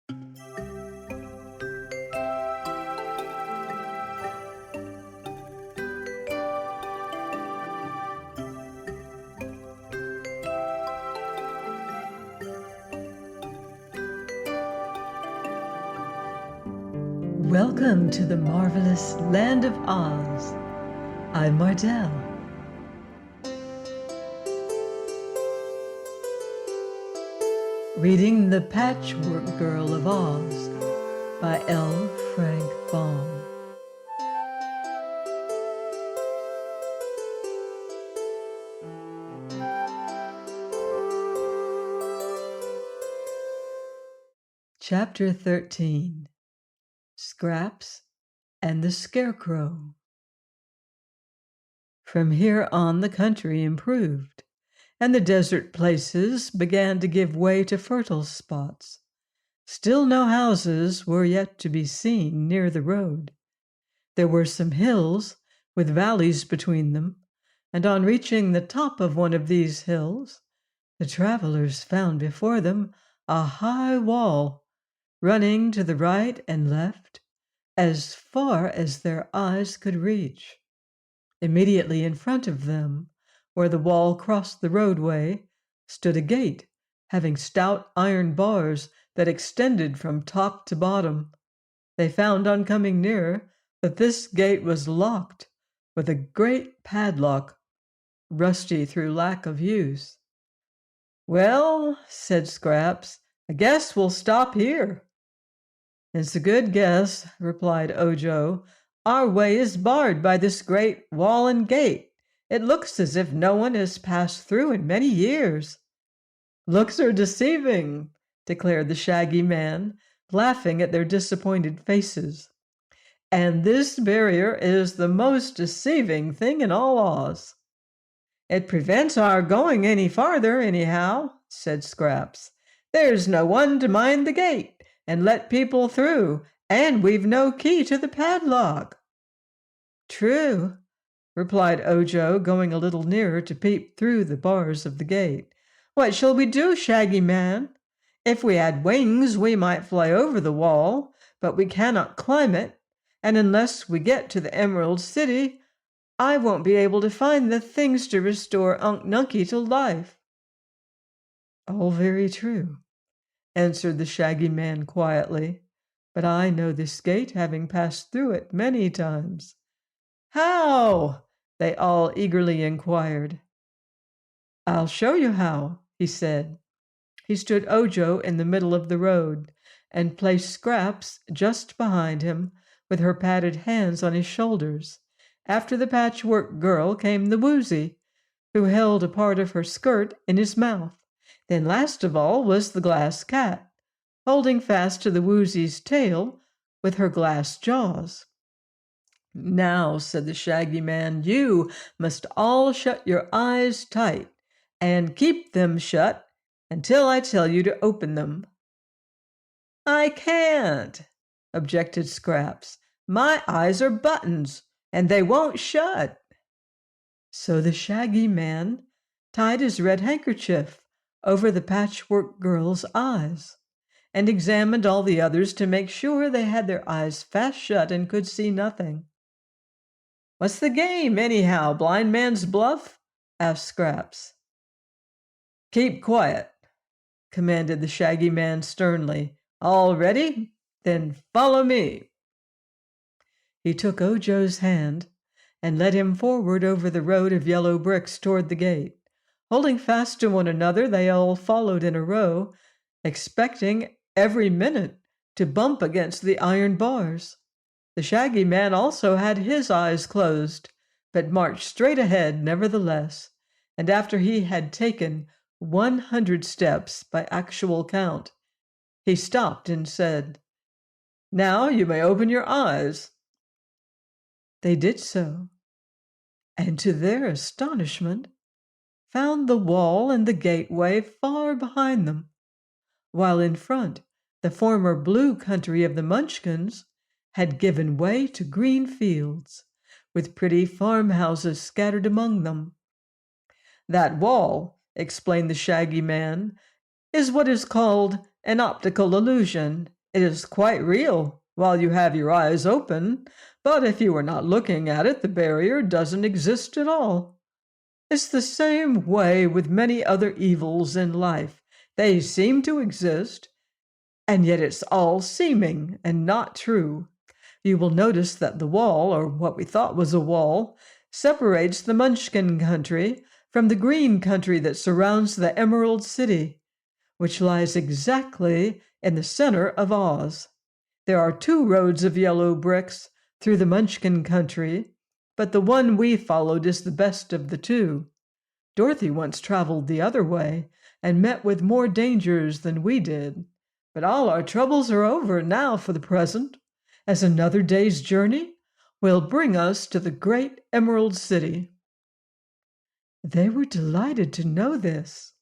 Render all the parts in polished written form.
Welcome to the marvelous land of Oz. I'm Mardell. Reading The Patchwork Girl of Oz by L. Frank Baum. Chapter 13. Scraps and the Scarecrow. From here on, the country improved, and the desert places began to give way to fertile spots. Still no houses were yet to be seen near the road. There were some hills with valleys between them, and on reaching the top of one of these hills, the travelers found before them a high wall running to the right and left as far as their eyes could reach. Immediately in front of them, where the wall crossed the roadway, stood a gate having stout iron bars that extended from top to bottom. They found on coming nearer that this gate was locked with a great padlock, rusty through lack of use. "Well," said Scraps, "I guess we'll stop here." "It's a good guess," replied Ojo. "Our way is barred by this great wall and gate. It looks as if no one has passed through in many years." "Looks are deceiving," declared the Shaggy Man, laughing at their disappointed faces. "And this barrier is the most deceiving thing in all Oz." "It prevents our going any farther, anyhow," said Scraps. "There's no one to mind the gate and let people through, and we've no key to the padlock." "True," replied Ojo, going a little nearer to peep through the bars of the gate. "What shall we do, Shaggy Man? If we had wings, we might fly over the wall, but we cannot climb it, and unless we get to the Emerald City, I won't be able to find the things to restore Unc Nunkie to life." "All very true," answered the Shaggy Man quietly, "but I know this gate, having passed through it many times." "How?" they all eagerly inquired. "I'll show you how," he said. He stood Ojo in the middle of the road and placed Scraps just behind him, with her padded hands on his shoulders. After the Patchwork Girl came the Woozy, who held a part of her skirt in his mouth. Then last of all was the Glass Cat, holding fast to the Woozy's tail with her glass jaws. "Now," said the Shaggy Man, "you must all shut your eyes tight and keep them shut until I tell you to open them." "I can't," objected Scraps. "My eyes are buttons, and they won't shut." So the Shaggy Man tied his red handkerchief over the Patchwork Girl's eyes and examined all the others to make sure they had their eyes fast shut and could see nothing. "What's the game, anyhow, blind man's bluff?" asked Scraps. "Keep quiet," commanded the Shaggy Man sternly. "All ready? Then follow me." He took Ojo's hand and led him forward over the road of yellow bricks toward the gate. Holding fast to one another, they all followed in a row, expecting every minute to bump against the iron bars. The Shaggy Man also had his eyes closed, but marched straight ahead nevertheless, and after he had taken 100 steps by actual count, he stopped and said, "Now you may open your eyes." They did so, and to their astonishment, found the wall and the gateway far behind them, while in front the former blue country of the Munchkins had given way to green fields, with pretty farmhouses scattered among them. "That wall," explained the Shaggy Man, "is what is called an optical illusion. It is quite real while you have your eyes open, but if you are not looking at it, the barrier doesn't exist at all. It's the same way with many other evils in life. They seem to exist, and yet it's all seeming and not true. You will notice that the wall, or what we thought was a wall, separates the Munchkin country from the green country that surrounds the Emerald City, which lies exactly in the center of Oz. There are two roads of yellow bricks through the Munchkin country, but the one we followed is the best of the two. Dorothy once traveled the other way and met with more dangers than we did. But all our troubles are over now for the present, as another day's journey will bring us to the great Emerald City. They were delighted to know this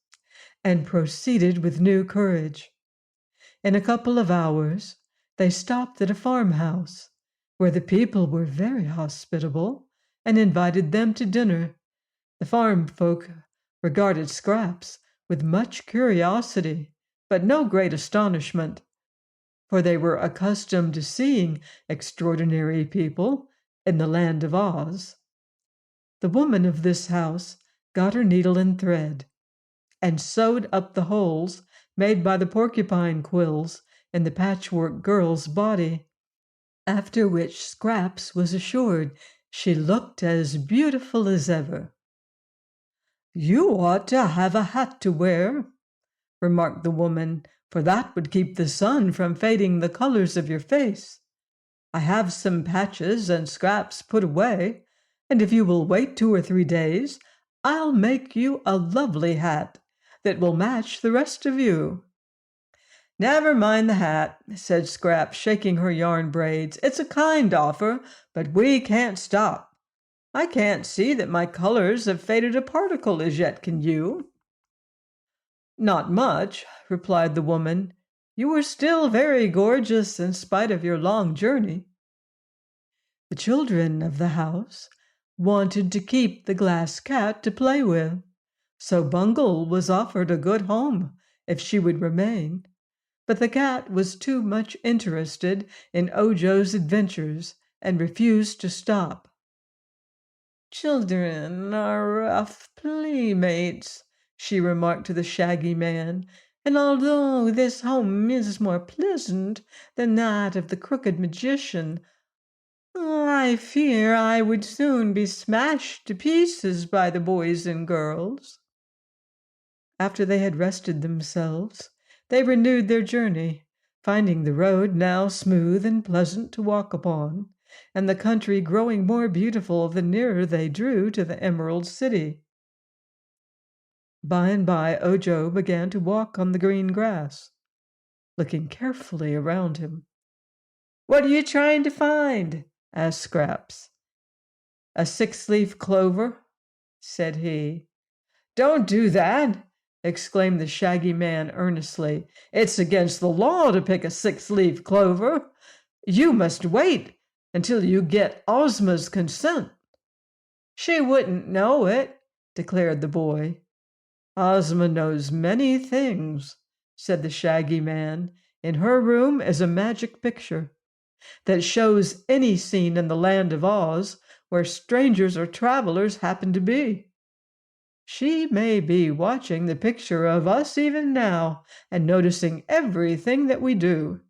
and proceeded with new courage. In a couple of hours, they stopped at a farmhouse where the people were very hospitable and invited them to dinner. The farm folk regarded Scraps with much curiosity, but no great astonishment, for they were accustomed to seeing extraordinary people in the land of Oz. The woman of this house got her needle and thread and sewed up the holes made by the porcupine quills in the Patchwork girl's body, after which Scraps was assured she looked as beautiful as ever. "You ought to have a hat to wear," remarked the woman, "for that would keep the sun from fading the colors of your face. I have some patches and scraps put away, and if you will wait 2 or 3 days, I'll make you a lovely hat that will match the rest of you." "Never mind the hat," said Scraps, shaking her yarn braids. "It's a kind offer, but we can't stop. I can't see that my colors have faded a particle as yet, can you?" "Not much," replied the woman. "You are still very gorgeous in spite of your long journey." The children of the house wanted to keep the glass cat to play with, so Bungle was offered a good home if she would remain. But the cat was too much interested in Ojo's adventures and refused to stop. "Children are rough playmates," she remarked to the Shaggy Man, "and although this home is more pleasant than that of the Crooked Magician, I fear I would soon be smashed to pieces by the boys and girls." After they had rested themselves, they renewed their journey, finding the road now smooth and pleasant to walk upon, and the country growing more beautiful the nearer they drew to the Emerald City. By and by Ojo began to walk on the green grass, looking carefully around him. "What are you trying to find?" asked Scraps. "A 6-leaf clover," said he. "Don't do that!" exclaimed the Shaggy Man earnestly. "It's against the law to pick a 6-leaf clover. You must wait until you get Ozma's consent." "She wouldn't know it," declared the boy. "Ozma knows many things," said the Shaggy Man. "In her room is a magic picture that shows any scene in the land of Oz where strangers or travelers happen to be. She may be watching the picture of us even now and noticing everything that we do."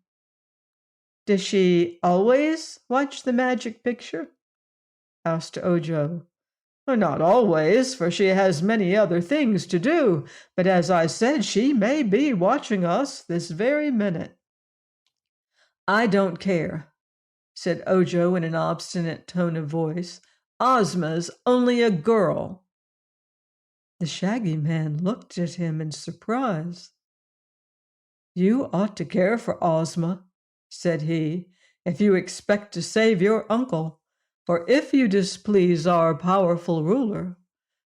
"Does she always watch the magic picture?" asked Ojo. "Not always, for she has many other things to do, but as I said, she may be watching us this very minute." "I don't care," said Ojo in an obstinate tone of voice. "Ozma's only a girl." The Shaggy Man looked at him in surprise. "You ought to care for Ozma," said he, "if you expect to save your uncle. For if you displease our powerful ruler,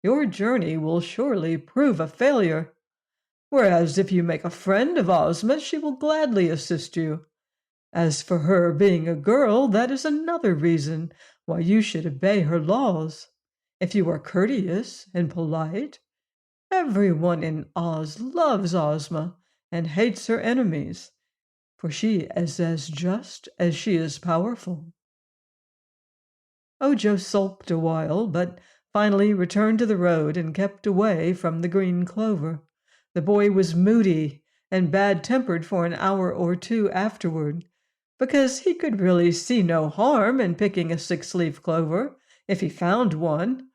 your journey will surely prove a failure. Whereas if you make a friend of Ozma, she will gladly assist you. As for her being a girl, that is another reason why you should obey her laws. If you are courteous and polite, everyone in Oz loves Ozma and hates her enemies. for she is as just as she is powerful." Ojo sulked a while, but finally returned to the road and kept away from the green clover. The boy was moody and bad-tempered for an hour or two afterward, because he could really see no harm in picking a six-leaf clover if he found one.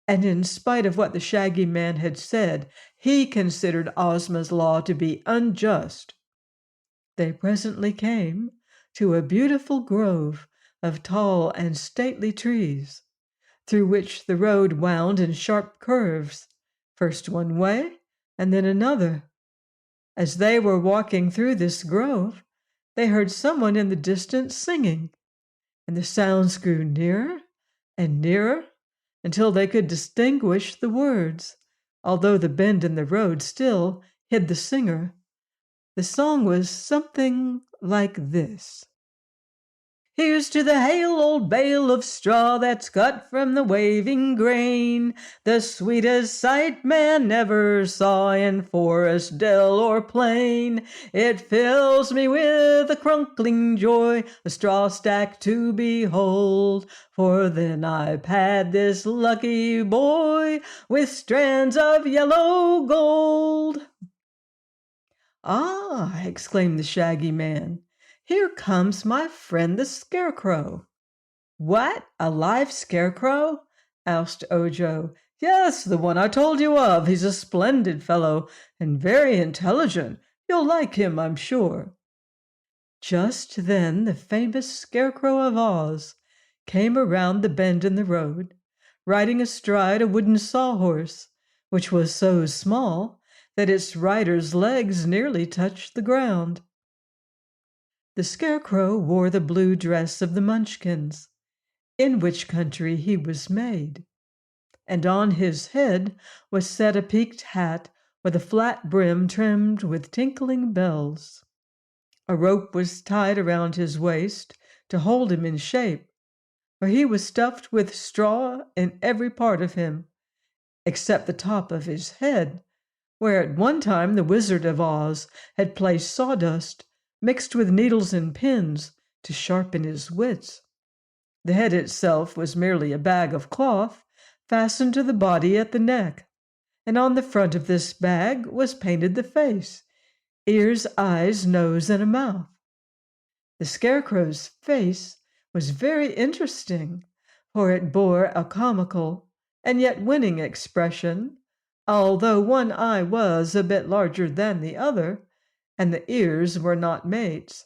And in spite of what the Shaggy Man had said, he considered Ozma's law to be unjust. They presently came to a beautiful grove of tall and stately trees, through which the road wound in sharp curves, first one way and then another. As they were walking through this grove, they heard someone in the distance singing, and the sounds grew nearer and nearer until they could distinguish the words, although the bend in the road still hid the singer. The song was something like this: "Here's to the hale old bale of straw that's cut from the waving grain, the sweetest sight man ever saw in forest, dell, or plain. It fills me with a crunkling joy, a straw stack to behold, for then I pad this lucky boy with strands of yellow gold." "Ah!" exclaimed the Shaggy Man. "Here comes my friend the Scarecrow." "What? A live scarecrow?" asked Ojo. "Yes, the one I told you of. He's a splendid fellow and very intelligent. You'll like him, I'm sure." Just then the famous Scarecrow of Oz came around the bend in the road, riding astride a wooden sawhorse, which was so small that its rider's legs nearly touched the ground. The Scarecrow wore the blue dress of the Munchkins, in which country he was made, and on his head was set a peaked hat with a flat brim trimmed with tinkling bells. A rope was tied around his waist to hold him in shape, for he was stuffed with straw in every part of him, except the top of his head, where at one time the Wizard of Oz had placed sawdust mixed with needles and pins to sharpen his wits. The head itself was merely a bag of cloth fastened to the body at the neck, and on the front of this bag was painted the face, ears, eyes, nose, and a mouth. The Scarecrow's face was very interesting, for it bore a comical and yet winning expression, although one eye was a bit larger than the other, and the ears were not mates.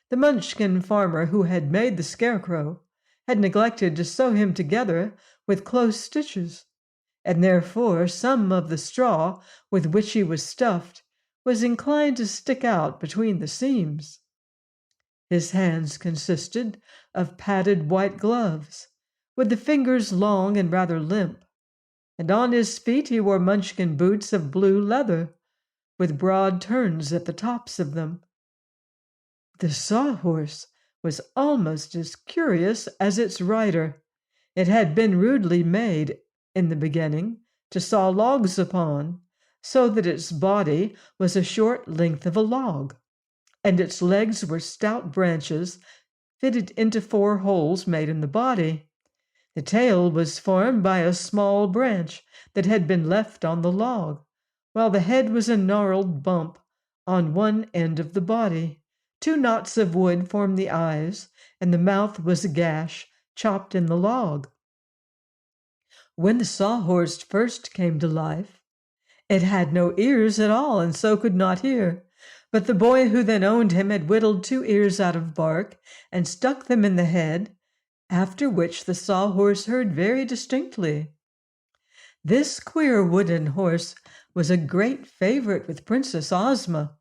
The Munchkin farmer who had made the Scarecrow had neglected to sew him together with close stitches, and therefore some of the straw with which he was stuffed was inclined to stick out between the seams. His hands consisted of padded white gloves, with the fingers long and rather limp, and on his feet he wore Munchkin boots of blue leather, with broad turns at the tops of them. The sawhorse was almost as curious as its rider. It had been rudely made in the beginning to saw logs upon, so that its body was a short length of a log, and its legs were stout branches fitted into 4 holes made in the body. The tail was formed by a small branch that had been left on the log, while the head was a gnarled bump on one end of the body. 2 knots of wood formed the eyes, and the mouth was a gash chopped in the log. When the sawhorse first came to life, it had no ears at all, and so could not hear. But the boy who then owned him had whittled 2 ears out of bark and stuck them in the head, after which the sawhorse heard very distinctly. This queer wooden horse was a great favorite with Princess Ozma,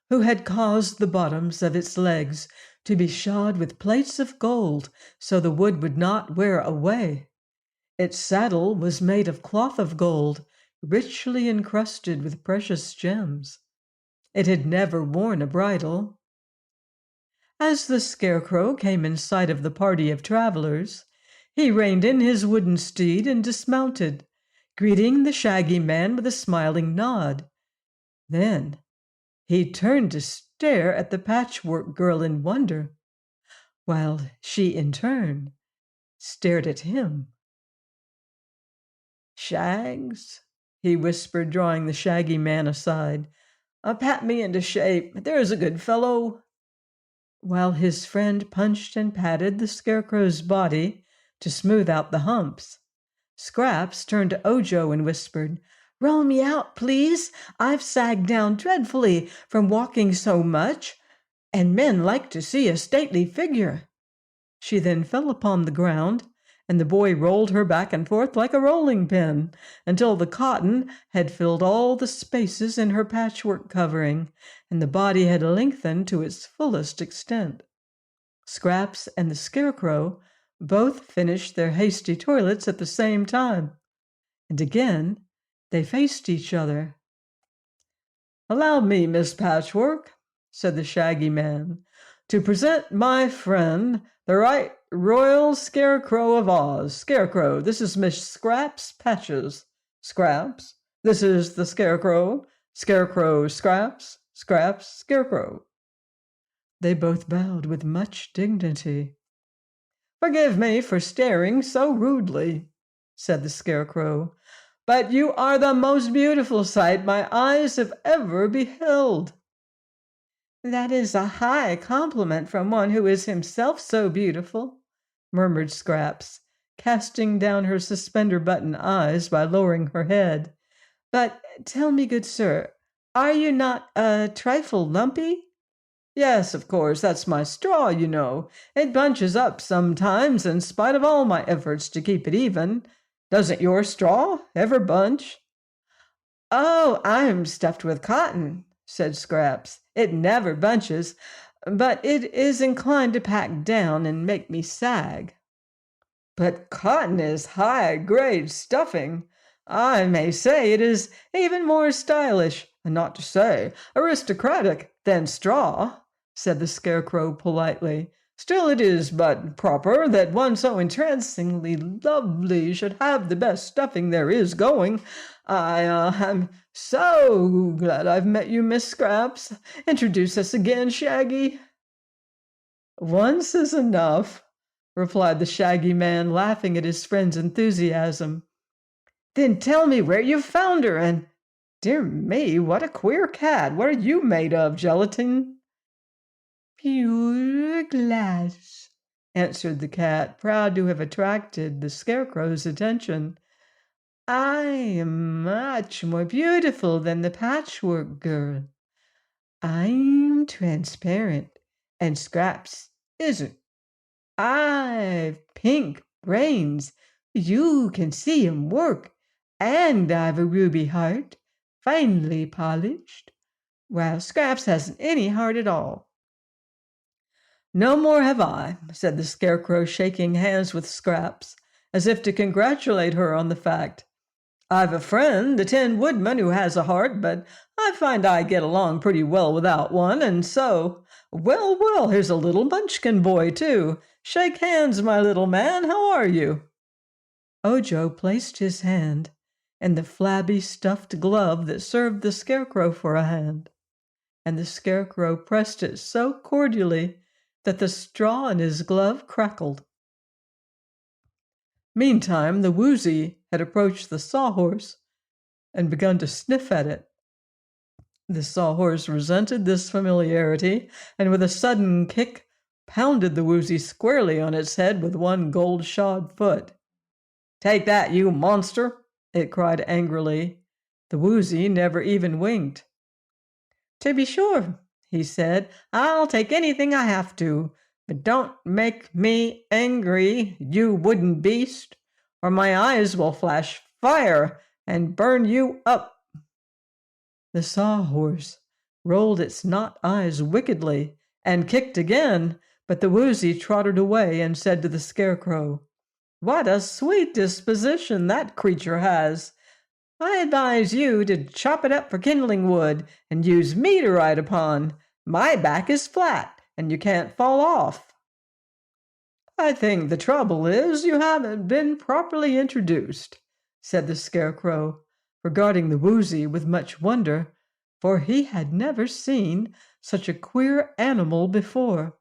who had caused the bottoms of its legs to be shod with plates of gold so the wood would not wear away. Its saddle was made of cloth of gold, richly encrusted with precious gems. It had never worn a bridle. As the Scarecrow came in sight of the party of travelers, he reined in his wooden steed and dismounted, greeting the Shaggy Man with a smiling nod. Then He turned to stare at the Patchwork Girl in wonder, while she in turn stared at him. "Shags," he whispered, drawing the Shaggy Man aside. "Pat me into shape. There's a good fellow." While his friend punched and patted the Scarecrow's body to smooth out the humps, Scraps turned to Ojo and whispered, "Roll me out, please. I've sagged down dreadfully from walking so much, and men like to see a stately figure." She then fell upon the ground, and the boy rolled her back and forth like a rolling pin until the cotton had filled all the spaces in her patchwork covering, and the body had lengthened to its fullest extent. Scraps and the Scarecrow both finished their hasty toilets at the same time, and again they faced each other. "Allow me, Miss Patchwork," said the Shaggy Man, "to present my friend, the Right Royal Scarecrow of Oz. Scarecrow, this is Miss Scraps Patches. Scraps, this is the Scarecrow. Scarecrow, Scraps, Scraps, Scarecrow." They both bowed with much dignity. "Forgive me for staring so rudely," said the Scarecrow, "but you are the most beautiful sight my eyes have ever beheld." "That is a high compliment from one who is himself so beautiful," murmured Scraps, casting down her suspender-button eyes by lowering her head. "But tell me, good sir, are you not a trifle lumpy?" "Yes, of course, that's my straw, you know. It bunches up sometimes in spite of all my efforts to keep it even. Doesn't your straw ever bunch?" "Oh, I'm stuffed with cotton," said Scraps. "It never bunches, but it is inclined to pack down and make me sag." "But cotton is high-grade stuffing. I may say it is even more stylish, not to say aristocratic, than straw," said the Scarecrow politely. "Still, it is but proper that one so entrancingly lovely should have the best stuffing there is going. I'm so glad I've met you, Miss Scraps. Introduce us again, Shaggy." "Once is enough," replied the Shaggy Man, laughing at his friend's enthusiasm. "Then tell me where you found her, and dear me, what a queer cat. What are you made of, Gelatin?" "Pure glass," answered the cat, proud to have attracted the Scarecrow's attention. "I am much more beautiful than the Patchwork Girl. I'm transparent, and Scraps isn't. I've pink brains. You can see 'em work. And I've a ruby heart, finely polished, while Scraps hasn't any heart at all." "No more have I," said the Scarecrow, shaking hands with Scraps, as if to congratulate her on the fact. "I've a friend, the Tin Woodman, who has a heart, but I find I get along pretty well without one, and so, well, well, here's a little Munchkin boy, too. Shake hands, my little man. How are you?" Ojo placed his hand in the flabby stuffed glove that served the Scarecrow for a hand, and the Scarecrow pressed it so cordially that the straw in his glove crackled. Meantime, the Woozy had approached the Sawhorse and begun to sniff at it. The Sawhorse resented this familiarity, and with a sudden kick, pounded the Woozy squarely on its head with one gold-shod foot. "Take that, you monster!" it cried angrily. The Woozy never even winked. "To be sure," he said, "I'll take anything I have to, but don't make me angry, you wooden beast, or my eyes will flash fire and burn you up." The Sawhorse rolled its knot eyes wickedly and kicked again, but the Woozy trotted away and said to the Scarecrow, "What a sweet disposition that creature has! I advise you to chop it up for kindling wood and use me to ride upon. My back is flat, and you can't fall off." "I think the trouble is you haven't been properly introduced," said the Scarecrow, regarding the Woozy with much wonder, for he had never seen such a queer animal before.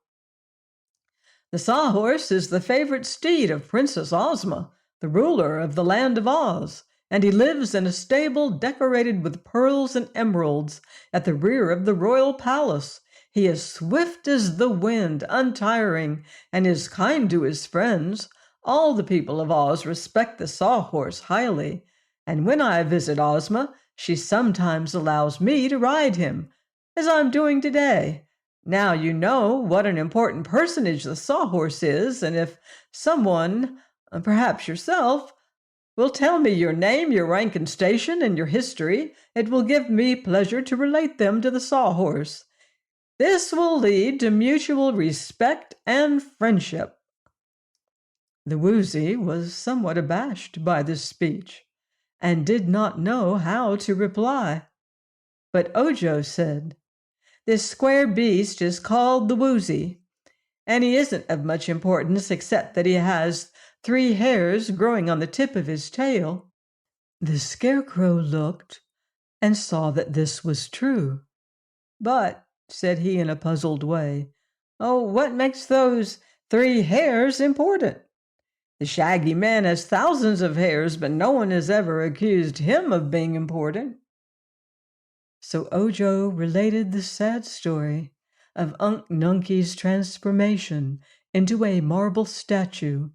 "The Sawhorse is the favorite steed of Princess Ozma, the ruler of the land of Oz, and he lives in a stable decorated with pearls and emeralds at the rear of the royal palace. He is swift as the wind, untiring, and is kind to his friends. All the people of Oz respect the Sawhorse highly, and when I visit Ozma, she sometimes allows me to ride him, as I'm doing today. Now you know what an important personage the Sawhorse is, and if someone, perhaps yourself, will tell me your name, your rank and station, and your history, it will give me pleasure to relate them to the Sawhorse. This will lead to mutual respect and friendship." The Woozy was somewhat abashed by this speech, and did not know how to reply. But Ojo said, "This square beast is called the Woozy, and he isn't of much importance except that he has 3 hairs growing on the tip of his tail." The Scarecrow looked and saw that this was true. "But," said he in a puzzled way, "oh, what makes those 3 hairs important? The Shaggy Man has thousands of hairs, but no one has ever accused him of being important." So Ojo related the sad story of Unc Nunkie's transformation into a marble statue,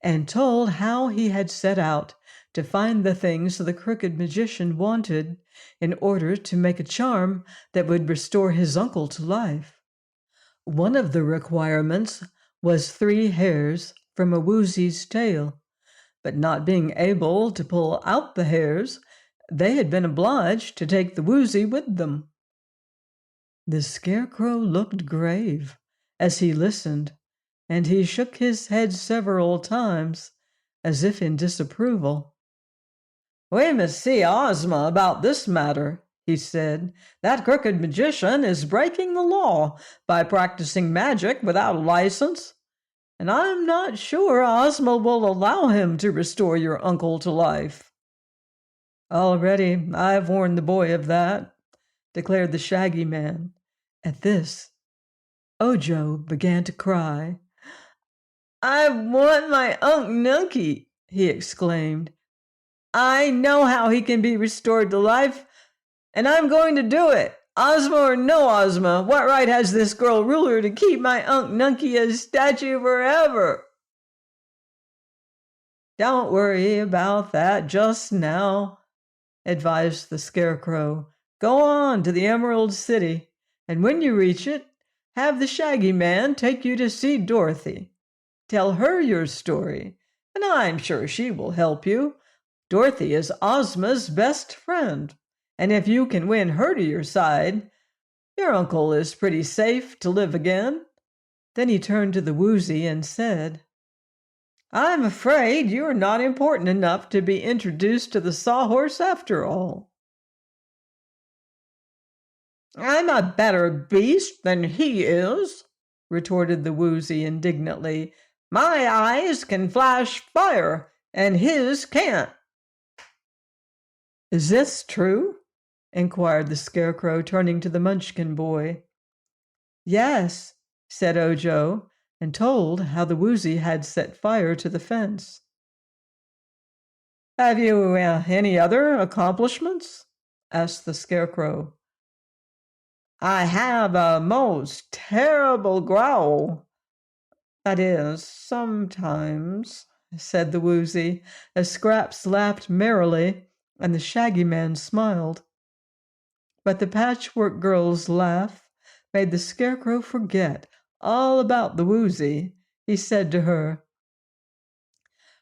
and told how he had set out to find the things the crooked magician wanted in order to make a charm that would restore his uncle to life. One of the requirements was 3 hairs from a Woozy's tail, but not being able to pull out the hairs, they had been obliged to take the Woozy with them. The Scarecrow looked grave as he listened, and he shook his head several times, as if in disapproval. "We must see Ozma about this matter," he said. "That crooked magician is breaking the law by practicing magic without a license, and I'm not sure Ozma will allow him to restore your uncle to life." "Already I've warned the boy of that," declared the Shaggy Man. At this, Ojo began to cry. "I want my Unc Nunkie," he exclaimed. "I know how he can be restored to life, and I'm going to do it. Ozma or no Ozma, what right has this girl ruler to keep my Unc Nunkie a statue forever?" "Don't worry about that just now," advised the Scarecrow. "Go on to the Emerald City, and when you reach it, have the Shaggy Man take you to see Dorothy. Tell her your story, and I'm sure she will help you. Dorothy is Ozma's best friend, and if you can win her to your side, your uncle is pretty safe to live again." Then he turned to the Woozy and said, "I'm afraid you're not important enough to be introduced to the Sawhorse after all." "I'm a better beast than he is," retorted the Woozy indignantly. "My eyes can flash fire, and his can't." "Is this true?" inquired the Scarecrow, turning to the Munchkin boy. "Yes," said Ojo, and told how the Woozy had set fire to the fence. "Have you any other accomplishments?" asked the Scarecrow. "I have a most terrible growl. That is, sometimes," said the Woozy, as Scraps laughed merrily and the Shaggy Man smiled. But the Patchwork Girl's laugh made the Scarecrow forget all about the Woozy. He said to her,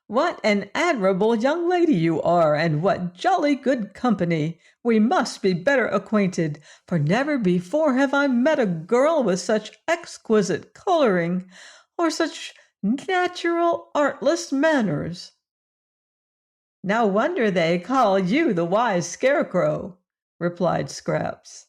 "What an admirable young lady you are, and what jolly good company! We must be better acquainted, for never before have I met a girl with such exquisite coloring, or such natural artless manners." "No wonder they call you the wise Scarecrow," replied Scraps.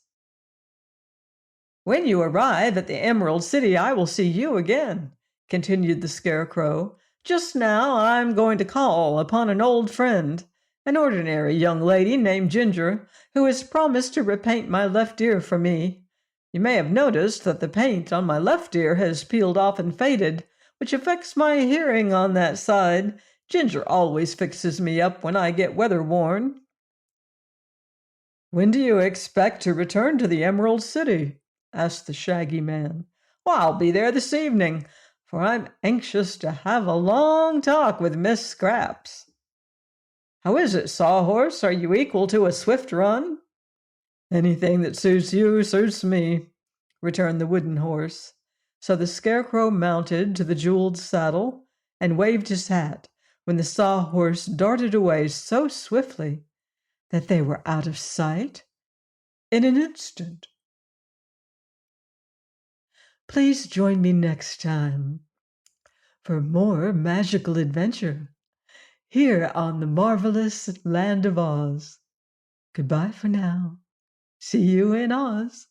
"When you arrive at the Emerald City, I will see you again," continued the Scarecrow. "Just now I'm going to call upon an old friend, an ordinary young lady named Ginger, who has promised to repaint my left ear for me. You may have noticed that the paint on my left ear has peeled off and faded, which affects my hearing on that side. Ginger always fixes me up when I get weather-worn." "When do you expect to return to the Emerald City?" asked the Shaggy Man. "Well, I'll be there this evening, for I'm anxious to have a long talk with Miss Scraps." "How is it, Sawhorse? Are you equal to a swift run?" "Anything that suits you suits me," returned the wooden horse. So the Scarecrow mounted to the jeweled saddle and waved his hat when the Sawhorse darted away so swiftly that they were out of sight in an instant. Please join me next time for more magical adventure here on the marvelous land of Oz. Goodbye for now. See you in Oz.